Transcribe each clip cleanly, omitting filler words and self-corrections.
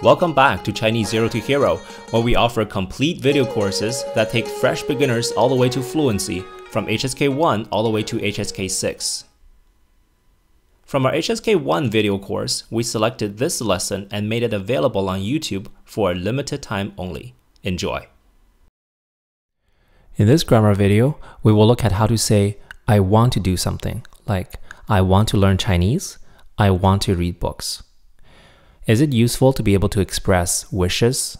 Welcome back to Chinese Zero to Hero, where we offer complete video courses that take fresh beginners all the way to fluency, from HSK 1 all the way to HSK 6. From our HSK 1 video course, we selected this lesson and made it available on YouTube for a limited time only. Enjoy! In this grammar video, we will look at how to say, I want to do something, like, I want to learn Chinese, I want to read books. Is it useful to be able to express wishes?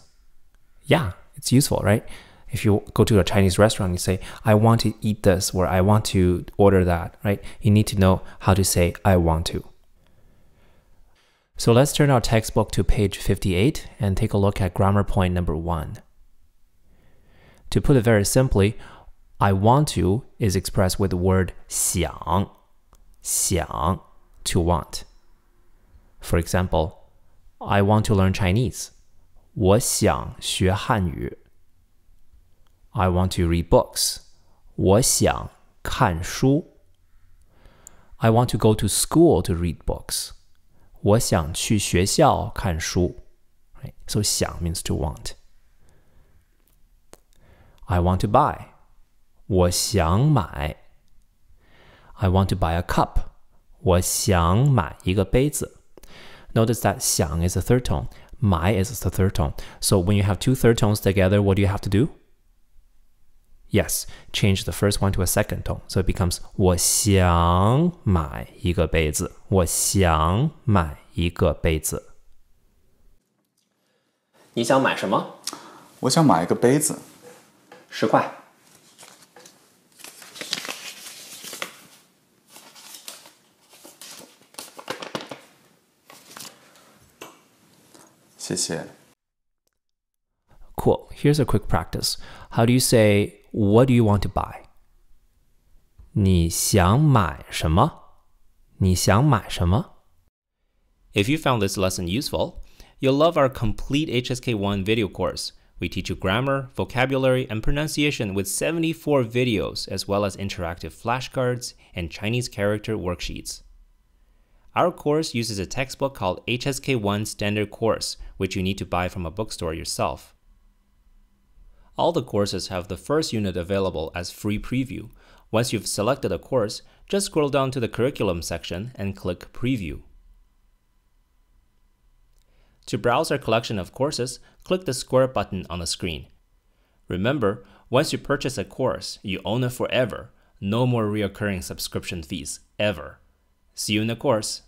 Yeah, it's useful, right? If you go to a Chinese restaurant and you say, I want to eat this, or I want to order that, right? You need to know how to say, I want to. So let's turn our textbook to page 58 and take a look at grammar point number 1. To put it very simply, I want to is expressed with the word 想, 想, to want. For example, I want to learn Chinese. 我想学汉语. I want to read books. 我想看书. I want to go to school to read books. 我想去学校看书. Right? So 想 means to want. I want to buy. 我想买. I want to buy a cup. 我想买一个杯子. Notice that 想 is the third tone. 买 is the third tone. So when you have two third tones together, what do you have to do? Yes, change the first one to a second tone. So it becomes 我想买一个杯子. 我想买一个杯子. 你想买什么？我想买一个杯子。10块。谢谢。 Cool. Here's a quick practice. How do you say, what do you want to buy? 你想买什么？你想买什么？ If you found this lesson useful, you'll love our complete HSK1 video course. We teach you grammar, vocabulary, and pronunciation with 74 videos, as well as interactive flashcards and Chinese character worksheets. Our course uses a textbook called HSK1 Standard Course, which you need to buy from a bookstore yourself. All the courses have the first unit available as free preview. Once you've selected a course, just scroll down to the curriculum section and click Preview. To browse our collection of courses, click the square button on the screen. Remember, once you purchase a course, you own it forever. No more recurring subscription fees, ever. See you in the course.